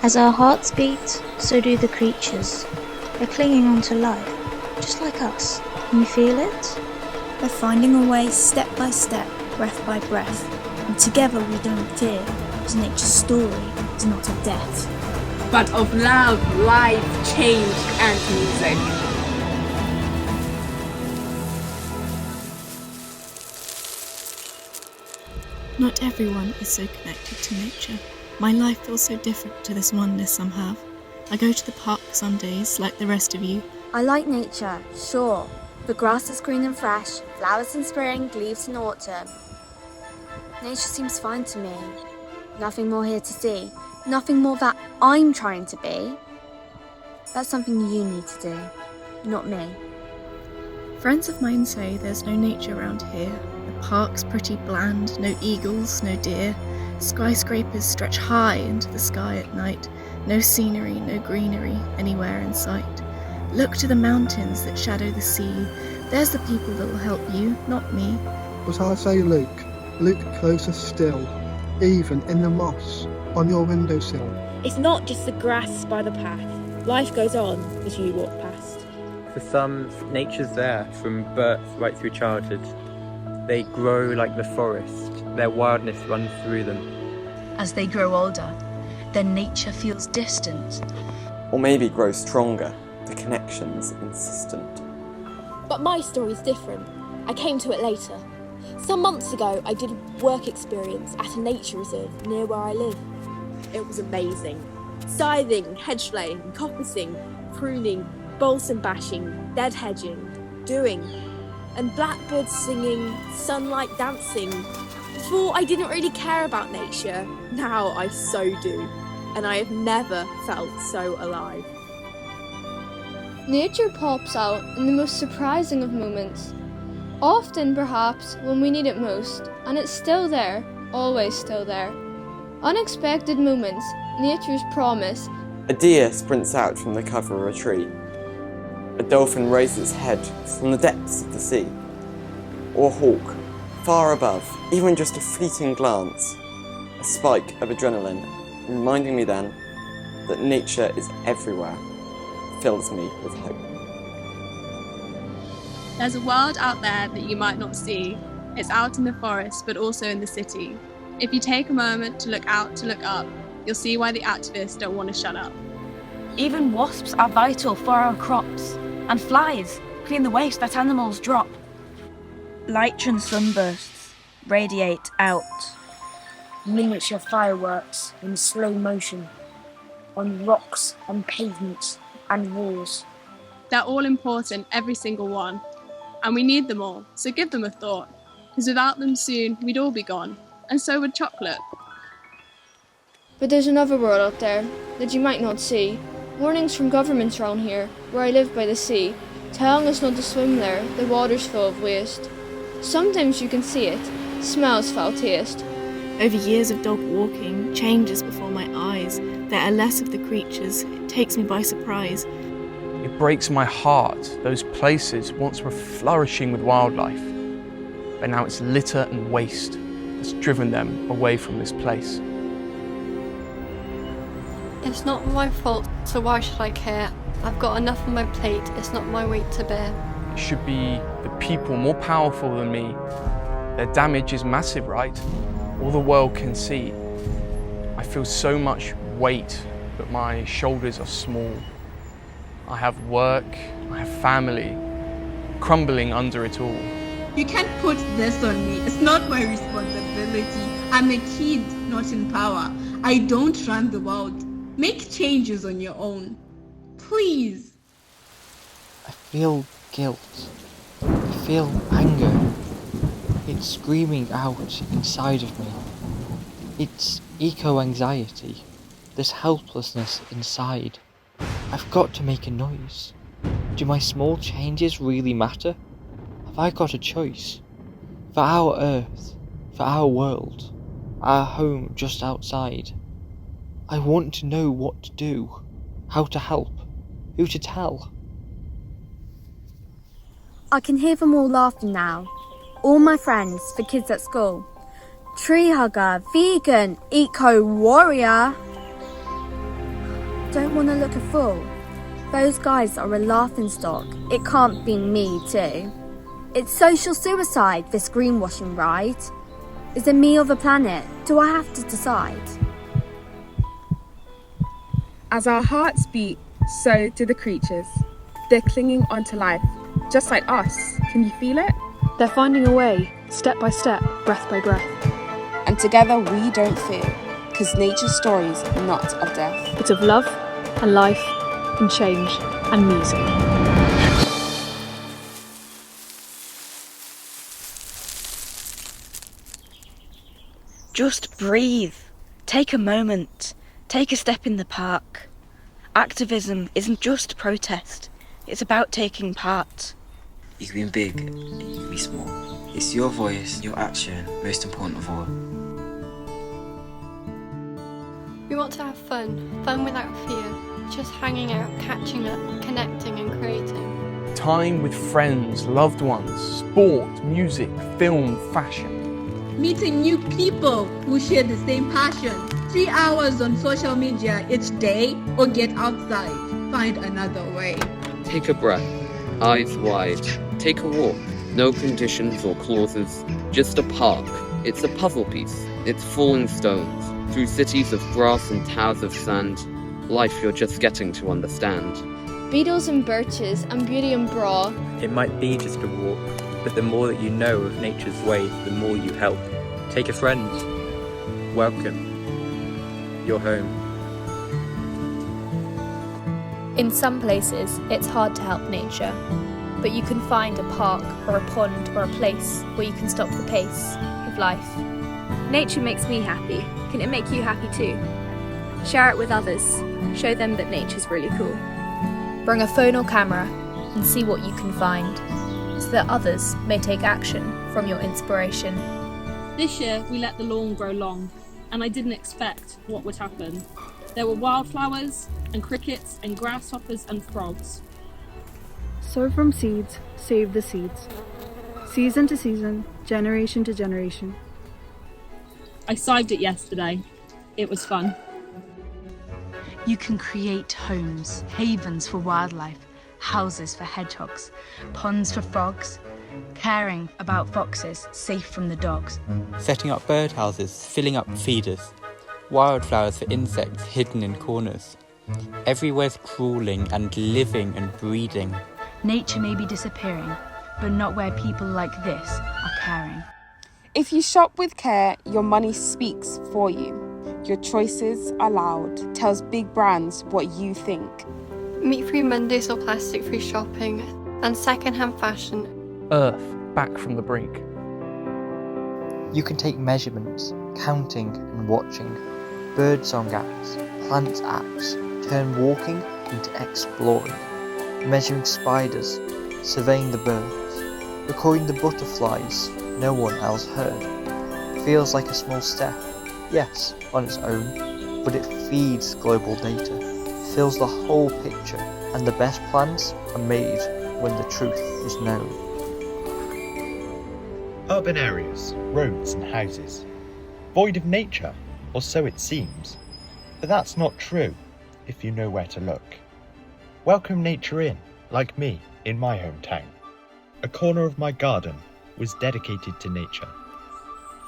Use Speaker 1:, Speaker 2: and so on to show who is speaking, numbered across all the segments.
Speaker 1: As our hearts beat, so do the creatures. They're clinging on to life, just like us. Can you feel it?
Speaker 2: They're finding a way step by step, breath by breath. And together we don't fear, because nature's story is not of death,
Speaker 3: but of love, life, change, and music.
Speaker 4: Not everyone is so connected to nature. My life feels so different to this oneness some have. I go to the park some days, like the rest of you.
Speaker 5: I like nature, sure. The grass is green and fresh, flowers in spring, leaves in autumn. Nature seems fine to me. Nothing more here to see. Nothing more that I'm trying to be. That's something you need to do, not me.
Speaker 4: Friends of mine say there's no nature around here. The park's pretty bland, no eagles, no deer. Skyscrapers stretch high into the sky at night. No scenery, no greenery anywhere in sight. Look to the mountains that shadow the sea. There's the people that will help you, not me.
Speaker 6: But I say look closer still, even in the moss on your windowsill.
Speaker 7: It's not just the grass by the path. Life goes on as you walk past.
Speaker 8: For some, nature's there from birth right through childhood. They grow like the forest. Their wildness runs through them.
Speaker 9: As they grow older, their nature feels distant.
Speaker 10: Or maybe grow stronger. The connection's insistent.
Speaker 11: But my story's different. I came to it later. Some months ago, I did a work experience at a nature reserve near where I live.
Speaker 3: It was amazing. Scything, hedge flaying, coppicing, pruning, balsam bashing, dead hedging, doing, and blackbirds singing, sunlight dancing. Before, I didn't really care about nature. Now I so do. And I have never felt so alive.
Speaker 12: Nature pops out in the most surprising of moments. Often, perhaps, when we need it most, and it's still there, always still there. Unexpected moments, nature's promise.
Speaker 10: A deer sprints out from the cover of a tree. A dolphin raises its head from the depths of the sea. Or a hawk, far above, even just a fleeting glance. A spike of adrenaline, reminding me then that nature is everywhere, fills me with hope.
Speaker 3: There's a world out there that you might not see. It's out in the forest, but also in the city. If you take a moment to look out, to look up, you'll see why the activists don't want to shut up.
Speaker 13: Even wasps are vital for our crops, and flies clean the waste that animals drop.
Speaker 7: Light and sunbursts radiate out. Miniature fireworks in slow motion on rocks and pavements and walls.
Speaker 3: They're all important, every single one. And we need them all, so give them a thought. Because without them soon, we'd all be gone. And so would chocolate.
Speaker 12: But there's another world out there that you might not see. Warnings from governments around here, where I live by the sea, telling us not to swim there, the water's full of waste. Sometimes you can see it, smells foul taste.
Speaker 4: Over years of dog walking, changes before my eyes. There are less of the creatures, it takes me by surprise.
Speaker 14: It breaks my heart. Those places once were flourishing with wildlife, but now it's litter and waste that's driven them away from this place.
Speaker 15: It's not my fault, so why should I care? I've got enough on my plate, it's not my weight to bear.
Speaker 14: It should be the people more powerful than me. Their damage is massive, right? All the world can see. I feel so much weight, but my shoulders are small. I have work, I have family, crumbling under it all.
Speaker 3: You can't put this on me. It's not my responsibility. I'm a kid, not in power. I don't run the world. Make changes on your own. Please.
Speaker 16: I feel guilt. I feel anger. It's screaming out inside of me. It's eco-anxiety. This helplessness inside. I've got to make a noise. Do my small changes really matter? Have I got a choice? For our earth, for our world, our home just outside. I want to know what to do, how to help, who to tell.
Speaker 5: I can hear them all laughing now. All my friends, the kids at school. Tree hugger, vegan, eco warrior. Don't want to look a fool. Those guys are a laughingstock. It can't be me too. It's social suicide, this greenwashing ride. Is it me or the planet? Do I have to decide?
Speaker 17: As our hearts beat, so do the creatures. They're clinging onto life, just like us. Can you feel it?
Speaker 7: They're finding a way, step by step, breath by breath.
Speaker 18: And together we don't fear, because nature's stories are not of death.
Speaker 7: It's of love and life and change and music.
Speaker 19: Just breathe. Take a moment. Take a step in the park. Activism isn't just protest. It's about taking part.
Speaker 20: You can be big, and you can be small. It's your voice, your action, most important of all.
Speaker 15: We want to have fun without fear, just hanging out, catching up, connecting and creating.
Speaker 14: Time with friends, loved ones, sport, music, film, fashion.
Speaker 21: Meeting new people who share the same passion. 3 hours on social media each day, or get outside. Find another way.
Speaker 22: Take a breath, eyes wide. Take a walk. No conditions or clauses, just a park. It's a puzzle piece. It's falling stones. Through cities of grass and towers of sand. Life you're just getting to understand.
Speaker 12: Beetles and birches and beauty and bra.
Speaker 8: It might be just a walk, but the more that you know of nature's ways, the more you help. Take a friend. Welcome. You're home.
Speaker 23: In some places, it's hard to help nature, but you can find a park or a pond or a place where you can stop the pace of life.
Speaker 24: Nature makes me happy. Can it make you happy too? Share it with others. Show them that nature's really cool.
Speaker 23: Bring a phone or camera and see what you can find, so that others may take action from your inspiration.
Speaker 25: This year we let the lawn grow long, and I didn't expect what would happen. There were wildflowers and crickets and grasshoppers and frogs.
Speaker 26: Sow from seeds, save the seeds. Season to season, generation to generation.
Speaker 25: I sived it yesterday. It was fun.
Speaker 9: You can create homes, havens for wildlife, houses for hedgehogs, ponds for frogs, caring about foxes, safe from the dogs.
Speaker 27: Setting up birdhouses, filling up feeders, wildflowers for insects hidden in corners. Everywhere's crawling and living and breeding.
Speaker 9: Nature may be disappearing, but not where people like this are caring.
Speaker 18: If you shop with care, your money speaks for you. Your choices are loud, tells big brands what you think.
Speaker 15: Meat-free Mondays or plastic-free shopping, and second-hand fashion.
Speaker 14: Earth, back from the brink.
Speaker 16: You can take measurements, counting and watching, birdsong apps, plants apps, turn walking into exploring, measuring spiders, surveying the birds, recording the butterflies no one else heard. Feels like a small step, yes, on its own, but it feeds global data, fills the whole picture, and the best plans are made when the truth is known.
Speaker 28: Urban areas, roads and houses, void of nature, or so it seems. But that's not true, if you know where to look. Welcome nature in, like me, in my hometown. A corner of my garden was dedicated to nature.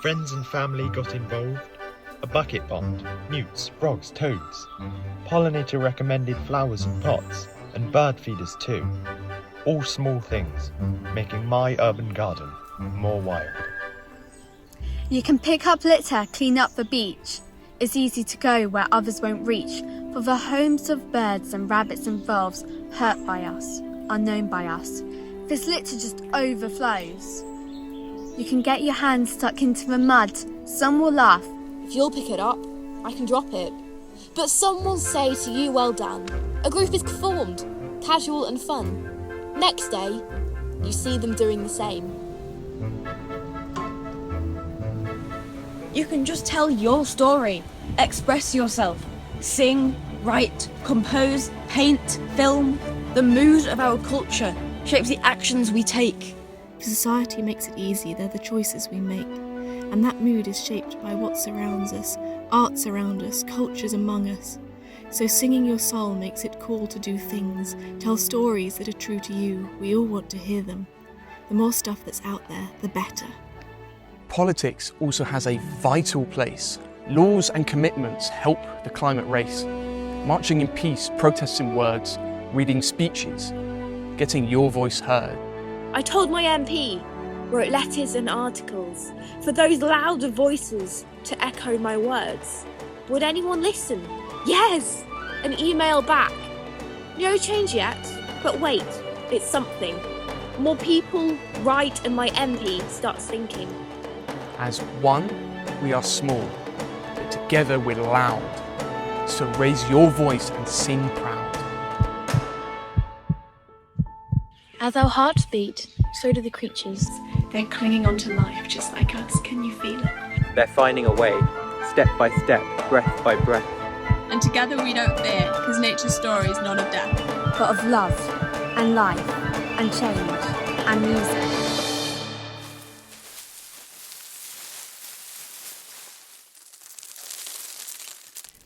Speaker 28: Friends and family got involved. A bucket pond, newts, frogs, toads. Pollinator recommended flowers and pots, and bird feeders too. All small things, making my urban garden more wild.
Speaker 5: You can pick up litter, clean up the beach. It's easy to go where others won't reach, for the homes of birds and rabbits and voles hurt by us, unknown by us. This litter just overflows. You can get your hands stuck into the mud. Some will laugh.
Speaker 11: If you'll pick it up, I can drop it. But some will say to you, well done. A group is formed, casual and fun. Next day, you see them doing the same.
Speaker 19: You can just tell your story, express yourself, sing, write, compose, paint, film. The mood of our culture shapes the actions we take.
Speaker 4: Society makes it easy, they're the choices we make. And that mood is shaped by what surrounds us, arts around us, cultures among us. So singing your soul makes it cool to do things, tell stories that are true to you. We all want to hear them. The more stuff that's out there, the better.
Speaker 14: Politics also has a vital place. Laws and commitments help the climate race. Marching in peace, protests in words, reading speeches, getting your voice heard.
Speaker 1: I told my MP, wrote letters and articles for those louder voices to echo my words. Would anyone listen? Yes! An email back. No change yet, but wait, it's something. More people write and my MP starts thinking.
Speaker 14: As one, we are small, but together we're loud. So raise your voice and sing proud.
Speaker 23: As our hearts beat, so do the creatures.
Speaker 4: They're clinging on to life just like us. Can you feel it?
Speaker 8: They're finding a way, step by step, breath by breath.
Speaker 2: And together we don't fear, because nature's story is not of death,
Speaker 5: but of love and life and change and music.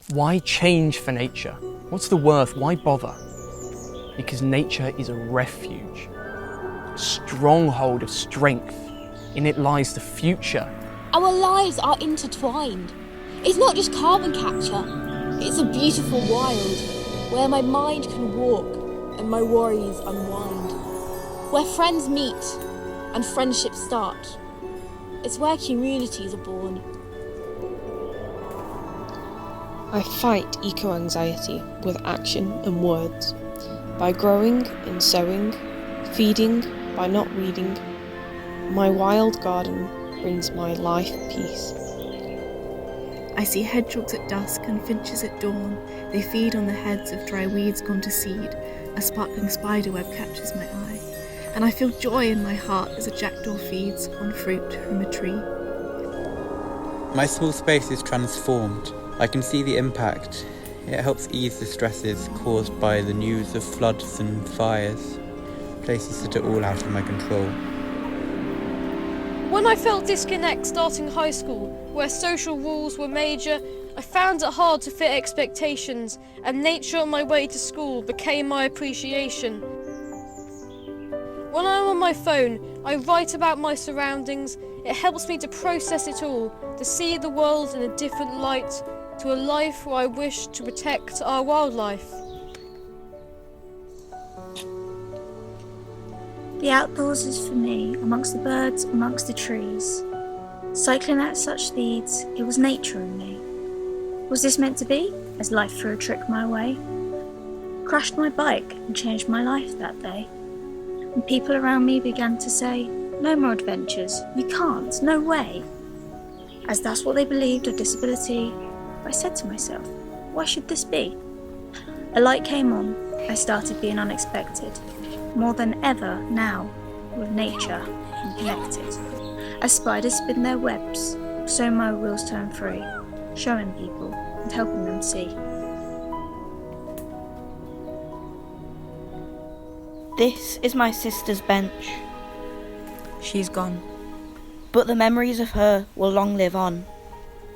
Speaker 14: Why change for nature? What's the worth? Why bother? Because nature is a refuge, a stronghold of strength. In it lies the future.
Speaker 11: Our lives are intertwined. It's not just carbon capture. It's a beautiful wild, where my mind can walk and my worries unwind. Where friends meet and friendships start. It's where communities are born.
Speaker 3: I fight eco-anxiety with action and words. By growing and sowing, feeding by not weeding, my wild garden brings my life peace.
Speaker 4: I see hedgehogs at dusk and finches at dawn. They feed on the heads of dry weeds gone to seed. A sparkling spiderweb catches my eye, and I feel joy in my heart as a jackdaw feeds on fruit from a tree.
Speaker 27: My small space is transformed. I can see the impact. It helps ease the stresses caused by the news of floods and fires, places that are all out of my control.
Speaker 12: When I felt disconnect starting high school, where social rules were major, I found it hard to fit expectations, and nature on my way to school became my appreciation. When I'm on my phone, I write about my surroundings. It helps me to process it all, to see the world in a different light, to a life where I wish to protect our wildlife.
Speaker 5: The outdoors is for me, amongst the birds, amongst the trees. Cycling at such speeds, it was nature in me. Was this meant to be, as life threw a trick my way? Crashed my bike and changed my life that day. And people around me began to say, no more adventures, you can't, no way. As that's what they believed of disability, I said to myself, why should this be? A light came on, I started being unexpected. More than ever now, with nature and connected. As spiders spin their webs, so my wheels turn free, showing people and helping them see.
Speaker 19: This is my sister's bench. She's gone. But the memories of her will long live on.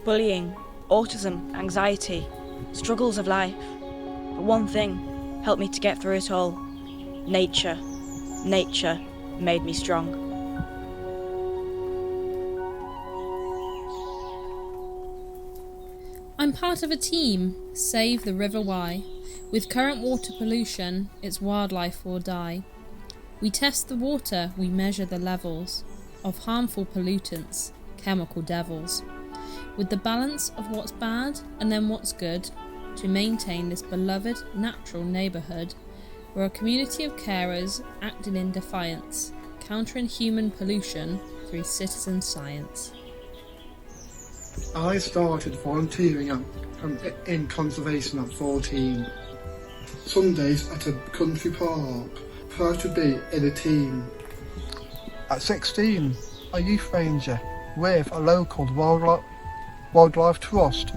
Speaker 19: Bullying, autism, anxiety, struggles of life. But one thing helped me to get through it all. Nature. Nature made me strong.
Speaker 6: I'm part of a team, Save the River Wye. With current water pollution, its wildlife will die. We test the water, we measure the levels of harmful pollutants, chemical devils. With the balance of what's bad and then what's good, to maintain this beloved natural neighbourhood, we're a community of carers acting in defiance, countering human pollution through citizen science.
Speaker 7: I started volunteering in conservation at 14. Sundays at a country park, proud to be in a team. At 16, a youth ranger with a local wildlife trust,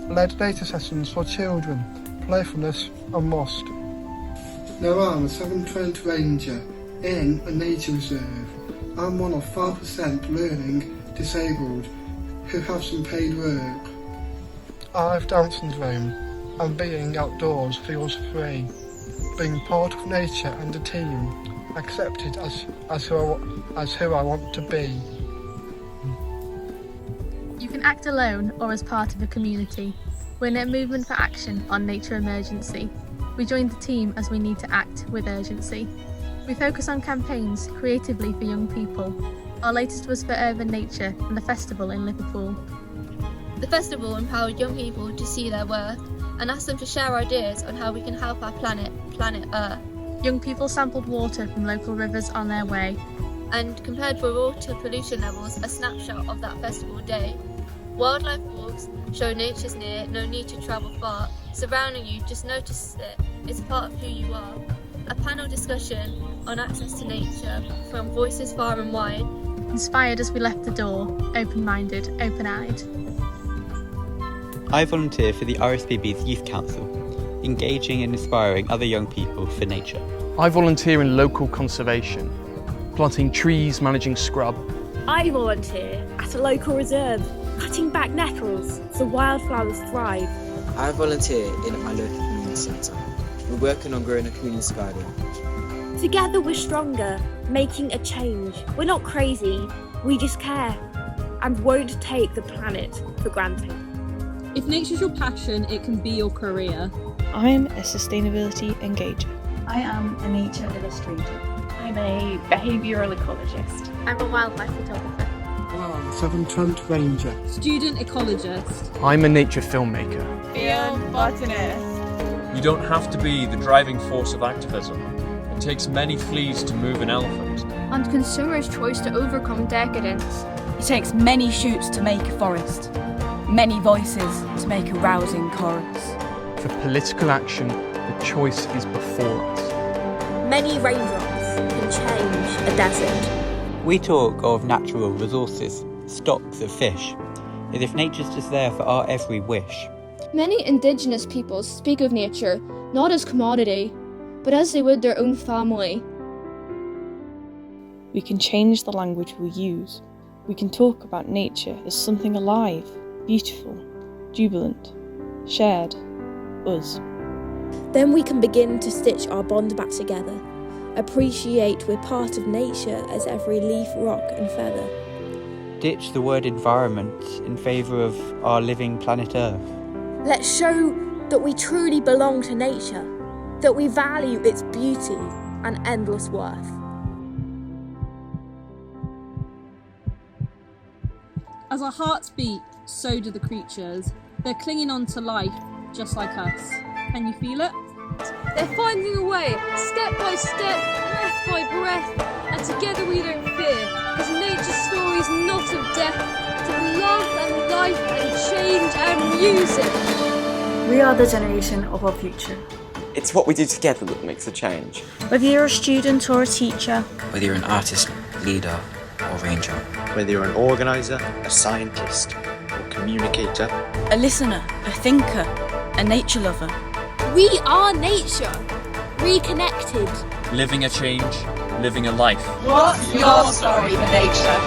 Speaker 7: led data sessions for children, playfulness and must. Now I'm a 720 ranger in a nature reserve. I'm one of 5% learning disabled who have some paid work. I've Down syndrome, and being outdoors feels free. Being part of nature and a team, accepted as who I want to be.
Speaker 4: You can act alone or as part of a community. We're in a movement for action on nature emergency. We joined the team as we need to act with urgency. We focus on campaigns creatively for young people. Our latest was for urban nature and the festival in Liverpool.
Speaker 23: The festival empowered young people to see their worth and asked them to share ideas on how we can help our planet Earth.
Speaker 4: Young people sampled water from local rivers on their way
Speaker 23: and compared for water pollution levels a snapshot of that festival day. Wildlife walks show nature's near, no need to travel far. Surrounding you, just notice it. It's part of who you are. A panel discussion on access to nature from voices far and wide.
Speaker 4: Inspired as we left the door, open-minded, open-eyed.
Speaker 27: I volunteer for the RSPB's Youth Council, engaging and inspiring other young people for nature.
Speaker 14: I volunteer in local conservation, planting trees, managing scrub.
Speaker 1: I volunteer at a local reserve, cutting back nettles so wildflowers thrive.
Speaker 10: I volunteer in my local community centre. We're working on growing a community garden.
Speaker 1: Together we're stronger, making a change. We're not crazy, we just care, and won't take the planet for granted.
Speaker 25: If nature's your passion, it can be your career.
Speaker 3: I'm a sustainability engager.
Speaker 13: I am a nature illustrator.
Speaker 17: I'm a behavioural ecologist.
Speaker 4: I'm a wildlife photographer.
Speaker 7: I'm a Severn Trent ranger.
Speaker 25: Student ecologist.
Speaker 14: I'm a nature filmmaker.
Speaker 17: Field botanist.
Speaker 20: You don't have to be the driving force of activism. It takes many fleas to move an elephant.
Speaker 12: And consumers' choice to overcome decadence.
Speaker 19: It takes many shoots to make a forest. Many voices to make a rousing chorus.
Speaker 14: For political action, the choice is before us.
Speaker 1: Many raindrops can change a desert.
Speaker 27: We talk of natural resources, stocks of fish, as if nature's just there for our every wish.
Speaker 12: Many indigenous peoples speak of nature not as commodity, but as they would their own family.
Speaker 3: We can change the language we use. We can talk about nature as something alive, beautiful, jubilant, shared, us.
Speaker 1: Then we can begin to stitch our bond back together, appreciate we're part of nature as every leaf, rock and feather.
Speaker 27: Ditch the word environment in favour of our living planet Earth.
Speaker 1: Let's show that we truly belong to nature, that we value its beauty and endless worth.
Speaker 25: As our hearts beat, so do the creatures. They're clinging on to life, just like us. Can you feel it?
Speaker 12: They're finding a way, step by step, breath by breath, and together we don't fear, because nature's story is not of death, it's of love and life and change and music.
Speaker 13: We are the generation of our future.
Speaker 21: It's what we do together that makes a change.
Speaker 13: Whether you're a student or a teacher,
Speaker 22: whether you're an artist, leader or ranger,
Speaker 24: whether you're an organiser, a scientist or communicator,
Speaker 19: a listener, a thinker, a nature lover.
Speaker 11: We are nature, reconnected.
Speaker 20: Living a change, living a life.
Speaker 26: What's your story for nature?